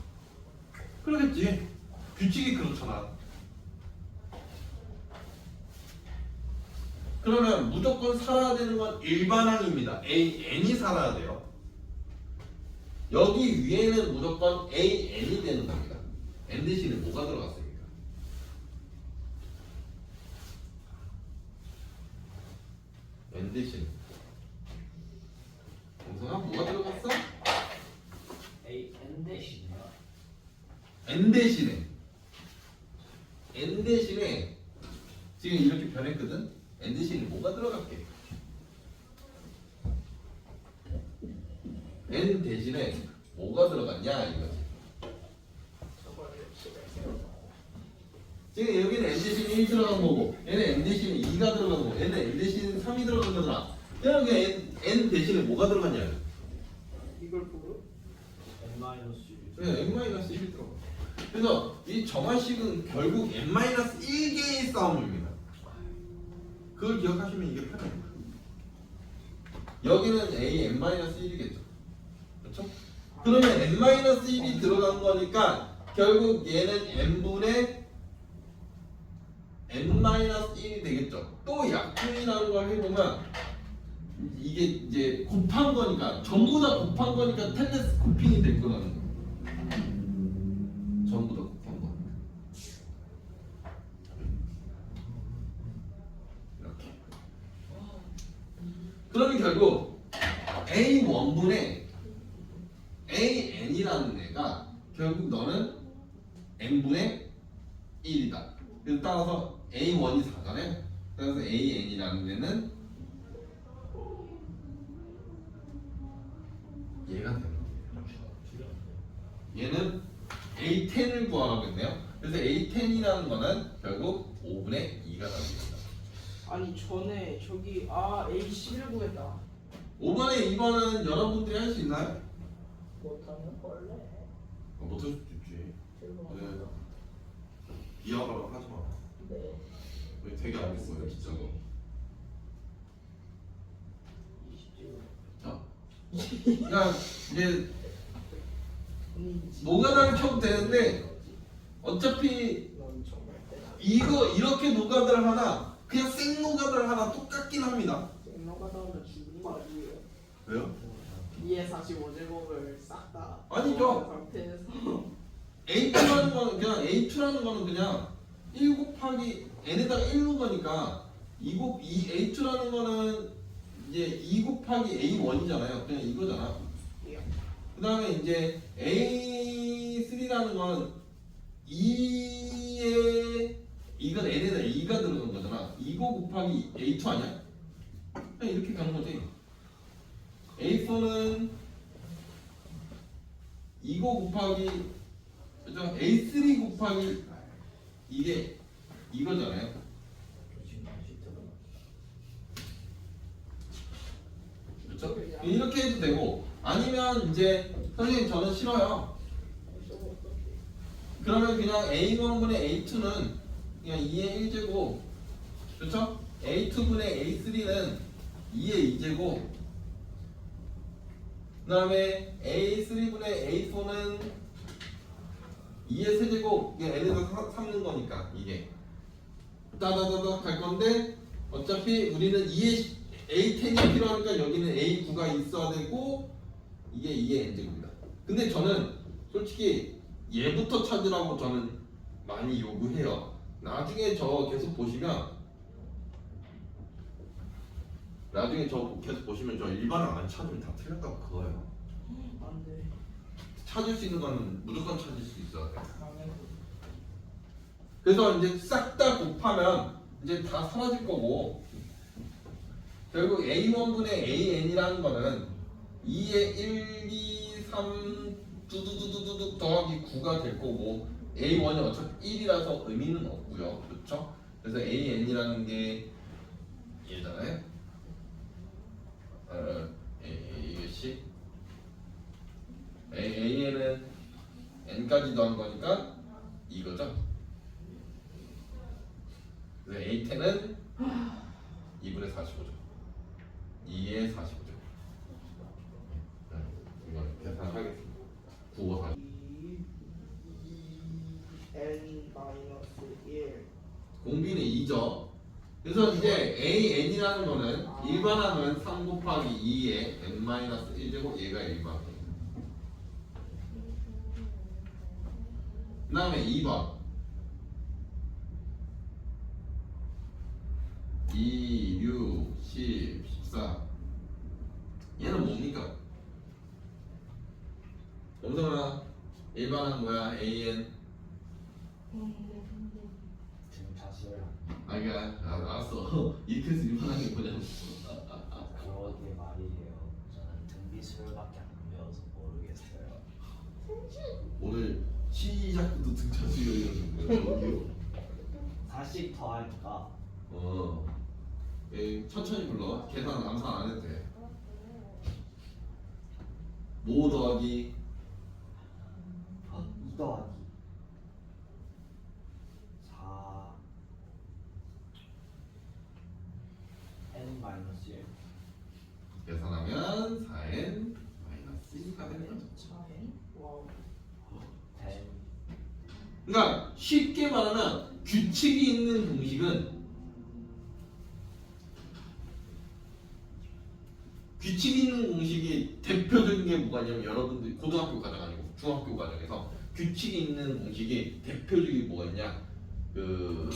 그러겠지. 규칙이 그렇잖아. 그러면 무조건 살아야 되는 건 일반항입니다. AN이 살아야 돼요. 여기 위에는 무조건 AN이 되는 겁니다. N 대신에 뭐가 들어갔습니까? N 대신 동성아 뭐가 들어갔어? A N 대신이요. N 대신에 지금 이렇게 변했거든? N 대신에 뭐가 들어갈게? N 대신에 뭐가 들어갔냐 이거지. 지금 여기는 N 대신에 1 들어간 거고 얘는 N 대신에 2가 들어간 거고 얘는 N 대신에 3이 들어간 거잖아. 그냥 N 대신에 뭐가 들어갔냐? 이걸 보고 N-1. 네, N-1이 들어가. 그래서 이 정화식은 결국 N-1개의 싸움입니다. 그걸 기억하시면 이게 편해요. 여기는 A N-1이겠죠. 그렇죠? 그러면 N-1이 들어간 거니까 결국 얘는 N분의 N-1이 되겠죠. 또 약분이라는 걸 해보면 이게 이제 곱한 거니까 전부 다 곱한 거니까 텔레스 곱핑이 될 거라는 거. 전부 다 곱한 거니까. 이렇게. 그러면 결국 A1분의 AN이라는 애가 결국 너는 N분의 1이다. 그래서 따라서 A1이 4잖아요. 그래서 AN이라는 애는 얘가 되는 거예요. 얘는 A10을 구하라고 했네요. 그래서 A10이라는 거는 결국 5분의 2가 나옵니다. 아니 전에 저기 A11 구했다 5번에 2번은 여러분들이 할 수 있나요? 못하면 원래 못할 수도 있지. 죄송합니다 이해하라고 하지 마. 네 왜 되게 알겠어요, 진짜로. 자, 그러니까 이제 노가다를 켜도 되는데 어차피 넌 정말 대단해 이거 이렇게 노가다를 하나 그냥 생 노가다를 하나 똑같긴 합니다. 생로가다 하면 죽는 거 아니에요 왜요? 2의 45제곱을 싹 다 아니죠. 상태에서 A2라는 거는 그냥 A2라는 거는 그냥 1 곱하기 n에다가 1 넣은 거니까 2 A2라는 거는 이제 2 곱하기 A1이잖아요. 그냥 이거잖아. 그 다음에 이제 A3라는 건 2에 이건 n에다 2가 들어간 거잖아. 2고 곱하기 A2 아니야? 그냥 이렇게 가는 거지. A4는 2고 곱하기 그죠? A3 곱하기 이게 이거잖아요. 그렇죠? 이렇게 해도 되고 아니면 이제 선생님 저는 싫어요. 그러면 그냥 A1분의 A2는 그냥 2의 1제곱 그렇죠? A2분의 A3는 2의 2제곱 그 다음에 A3분의 A4는 2의 세제곱 이게 n에서 3는 거니까 이게 따다다다 갈 건데 어차피 우리는 2의 A10이 필요하니까 여기는 A9가 있어야 되고 이게 2의 n제곱이다. 근데 저는 솔직히 얘부터 찾으라고 저는 많이 요구해요. 나중에 저 계속 보시면 나중에 저 계속 보시면 저 일반항 안 찾으면 다 틀렸다고 그거예요. 안돼. 찾을 수 있는 거는 무조건 찾을 수 있어야 돼. 당연히. 그래서 이제 싹 다 곱하면 이제 다 사라질 거고 결국 A1분의 AN이라는 거는 2의 1, 2, 3 두두두두두 더하기 9가 될 거고 A1이 어차피 1이라서 의미는 없고요. 그렇죠? 그래서 AN이라는 게 얘잖아요. 이것이 AN은 N까지 더한 거니까 이거죠. 그래서 A10은 2분의 45죠. 2의 45죠. 이거 계산하겠습니다. 9, 5, 40. N 마이너스 1. 공비는 2죠. 그래서 이제 AN이라는 거는 일반항은 3 곱하기 2의 N-1제곱 얘가 일반항. 그 다음에 2번 2, 6, 10, 14 얘는 뭡니까? 염성아 일반항 뭐야? AN 등차수열. 아니야 알았어 이렇게 해서 일반항이 뭐냐고 그러게 말이에요. 저는 등비수열밖에 안 배워서 모르겠어요. 오늘 시작부터 등차수열이었는데 저기요 40 더하니까 천천히 불러 계산 암산 안 해도 돼. 뭐 더하기 2 더하기 4 N 마이너스 1. 계산하면 4n 마이너스 2가 되는 거죠. 차엔. 와우. 10. 그러니까 쉽게 말하면 규칙이 있는 공식은 규칙이 있는 공식이 대표적인 게 뭐가 있냐면 여러분들 고등학교 과정 아니고 중학교 과정에서 규칙이 있는 공식이 대표적인 뭐가 있냐 그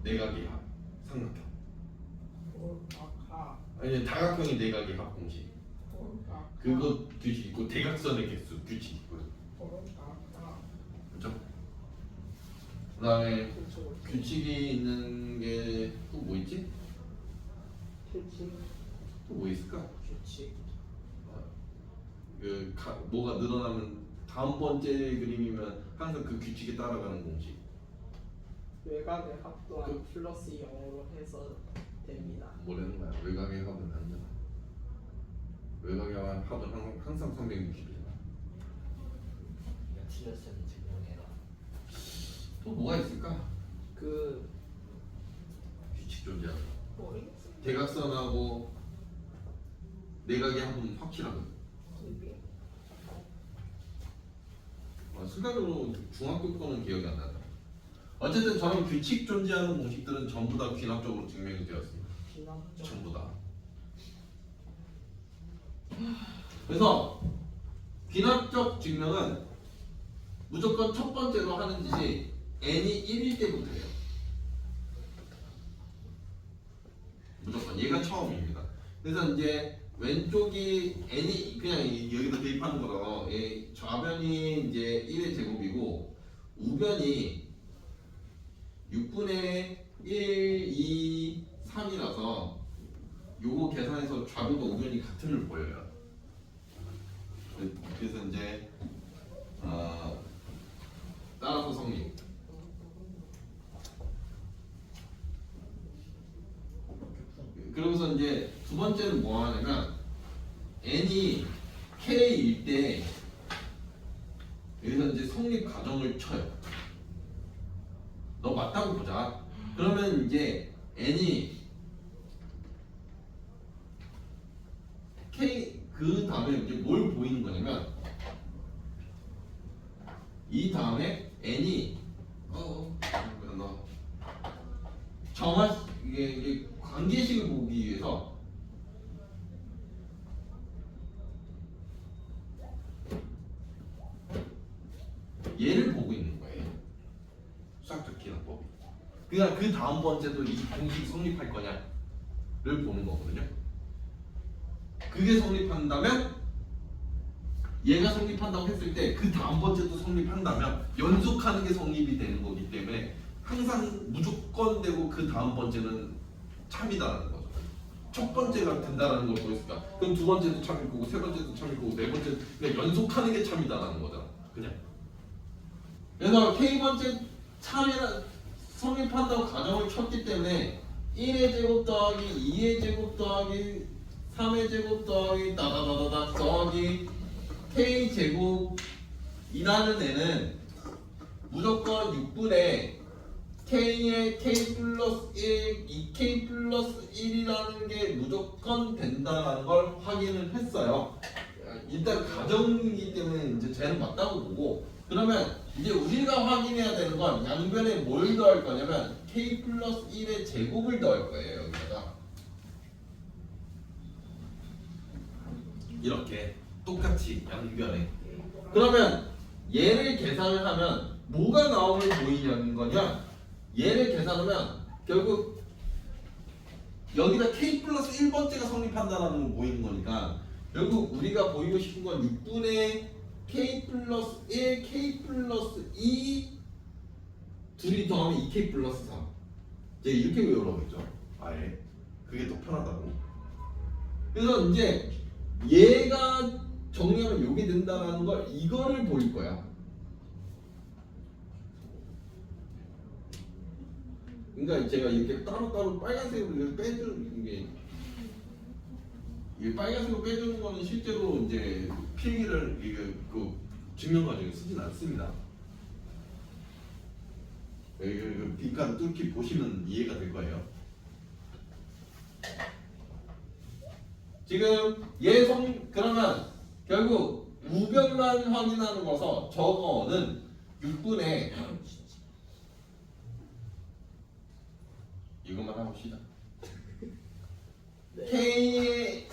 내각의 합, 삼각형 볼까카. 아니 다각형의 내각의 합 공식 볼까카. 그거 규칙 있고 대각선의 개수 규칙 있고요. 볼까카. 그렇죠? 그다음에 그쵸. 규칙이 있는 게 또 뭐 있지? 규칙. 또 뭐 있을까? 규칙. 뭐가 늘어나면 다음 번째 그림이면 항상 그 규칙에 따라가는 공식. 외곽의 합 또한 플러스 0으로 해서 됩니다. 뭐라는 거야? 외곽의 합은 아니잖아. 외곽의 합은 항상 360이잖아. 이거 틀렸으면 증명해라. 또 뭐가 있을까? 그 규칙 존재하고 모르겠어요. 대각선하고 내각의 합은 확실하거든. 순간적으로 중학교 거는 기억이 안 나다. 어쨌든 저런 규칙 존재하는 공식들은 전부 다 귀납적으로 증명이 되었습니다. 비난적. 전부 다. 그래서 귀납적 증명은 무조건 첫 번째로 하는 짓이 n이 1일 때부터 해요. 무조건 얘가 처음입니다. 그래서 이제 왼쪽이 n이 그냥 여기다 대입하는 거라서 좌변이 이제 1의 제곱이고 우변이 6분의 1, 2, 3이라서 요거 계산해서 좌변과 우변이 같음을 보여요. 그래서 이제 따라서 성립. 그러면서 이제 두 번째는 뭐 하냐면 n이 k일 때 여기서 이제 성립 가정을 쳐요. 너 맞다고 보자. 그러면 이제 n이 k 그 다음에 이제 뭘 보이는 거냐면 이 다음에 n이 너 정확 이게 관계식을 보기 위해서 얘를 보고 있는 거예요. 싹둑 기납법. 그러니까 그 다음 번째도 이 공식이 성립할 거냐를 보는 거거든요. 그게 성립한다면 얘가 성립한다고 했을 때 그 다음 번째도 성립한다면 연속하는 게 성립이 되는 거기 때문에 항상 무조건 되고 그 다음 번째는 참이다라는 거죠. 첫 번째가 된다라는 걸 보였으니까 그럼 두 번째도 참일 거고 세 번째도 참일 거고 네 번째 그냥 연속하는 게 참이다라는 거잖아. 그냥. 그래서 K번째 참이라 성립한다고 가정을 쳤기 때문에 1의 제곱 더하기 2의 제곱 더하기 3의 제곱 더하기 다다다다다 더하기 K제곱이라는 애는 무조건 6분의 K의 K 플러스 1, 2K 플러스 1이라는 게 무조건 된다는 걸 확인을 했어요. 일단 가정이기 때문에 이제 쟤는 맞다고 보고 그러면 이제 우리가 확인해야 되는 건 양변에 뭘 더할 거냐면 K 플러스 1의 제곱을 더할 거예요. 여기다가 이렇게 똑같이 양변에 그러면 얘를 계산을 하면 뭐가 나오면 보이냐는 거냐 얘를 계산하면 결국 여기다 K 플러스 1번째가 성립한다는 건 보이는 거니까 결국 우리가 보이고 싶은 건 6분의 K 플러스 1, K 플러스 2 둘이 더하면 2K 플러스 3 이제 이렇게 외우라고했죠. 아예 그게 더 편하다고. 그래서 이제 얘가 정리하면 요게 된다는 걸 이거를 보일 거야. 그러니까 제가 이렇게 따로따로 빨간색으로 이렇게 빼주는 게 이게 빨간색으로 빼주는 거는 실제로 이제 필기를 이게 그 증명 과정에 쓰진 않습니다. 그 빈칸 뚫기 보시면 이해가 될 거예요. 지금 그러면 결국 우변만 확인하는 거서 저거는 6분의 이것만 해봅시다. K의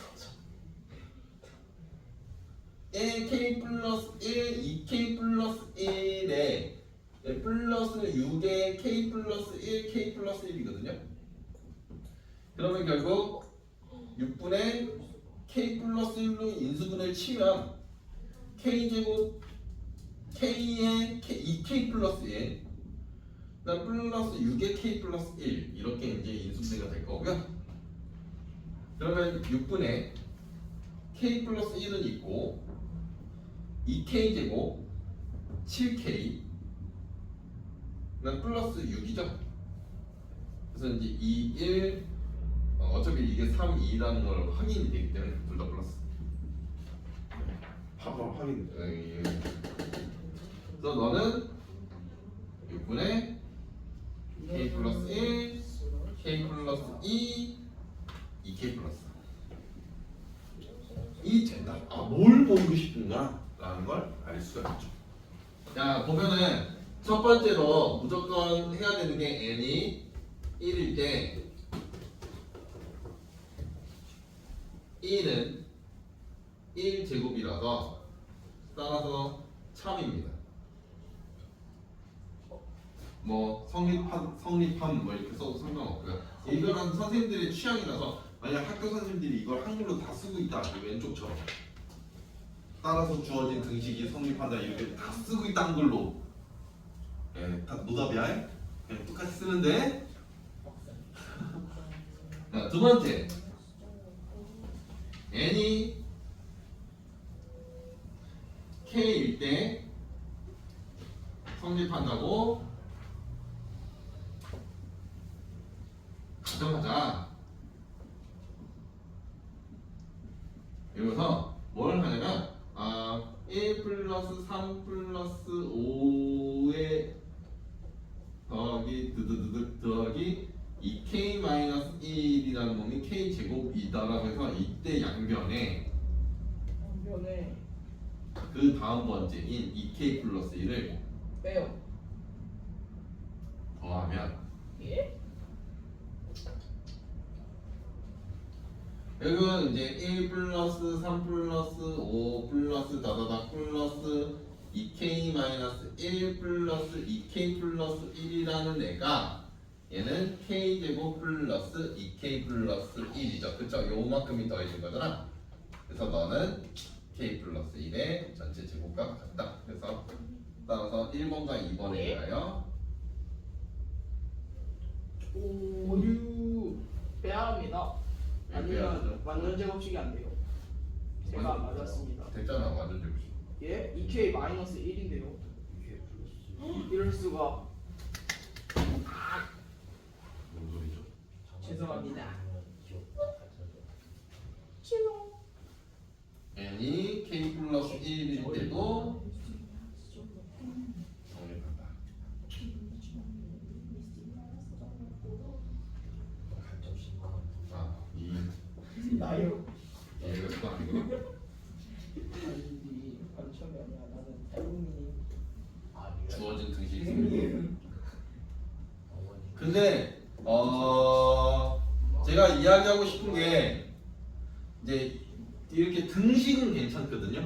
K 플러스 1, 2K 플러스 1에 플러스 6의 K 플러스 1, K 플러스 1이거든요. 그러면 결국 6분의 K 플러스 1로 인수분해를 치면 K제곱 K의 2K 플러스 1 그다음 플러스 6의 K 플러스 1 이렇게 이제 인수분해가 될 거고요. 그러면 6분의 K 플러스 1은 있고 2K 제곱 7K 그다음 플러스 6이죠. 그래서 이제 2, 1 어차피 이게 3, 2라는 걸 확인이 되기 때문에 둘 다 플러스. 바로 확인. 그래서 너는 6분의 K 플러스 1, K 플러스 2, 2K 플러스 이 된다. 뭘 보이고 싶은가라는 걸 알 수가 있죠. 자 보면은 첫 번째로 무조건 해야 되는 게 n이 1일 때 1은 1제곱이라서 따라서 참입니다. 뭐 성립함 뭐 이렇게 써도 상관없고요. 이거는 선생님들의 취향이라서 만약 학교 선생님들이 이걸 한글로 다 쓰고 있다 왼쪽처럼 따라서 주어진 등식이 성립한다 이렇게 다 쓰고 있다 한글로 다 노답이야. 그냥 똑같이 쓰는데 자, 두 번째 n이 k일 때 성립한다고 가정하자. 이러면서 뭘 하냐면 1 플러스 3 플러스 5에 더하기 드드드득 더하기 2k 마이너스 1이라는 놈이 k 제곱이다라고 해서 이때 양변에 그 다음 번째인 2k 플러스 1을 빼요. 더하면 예? 여기는 이제 1 플러스 3 플러스 5 플러스 다다다 플러스 2k 마이너스 1 플러스 2k 플러스 1이라는 애가 얘는 k 제곱 플러스 2k 플러스 1이죠. 그쵸? 요만큼이 더해진 거잖아. 그래서 너는 k 플러스 1의 전체 제곱과 같다. 그래서 따라서 1번과 2번인가요? 오유 빼야 합니다. 아니면 완전 제곱식이 안 돼요. 제가 맞았습니다. 됐잖아 완전 제곱식. 예? 2k 마이너스 1인데요. 이게 플러스 이럴 수가. 뭔 소리죠? 죄송합니다. 기억 같아서 치롱. n이 k 플러스 1일 때도 정립한다. 간접 신고는 아, 나요. 이것도 아니고. 아니 관점이 아니야. 나는 태국이. 주어진 등식. 어머니 근데 제가 이야기하고 싶은 게 이제 이렇게 등식은 괜찮거든요.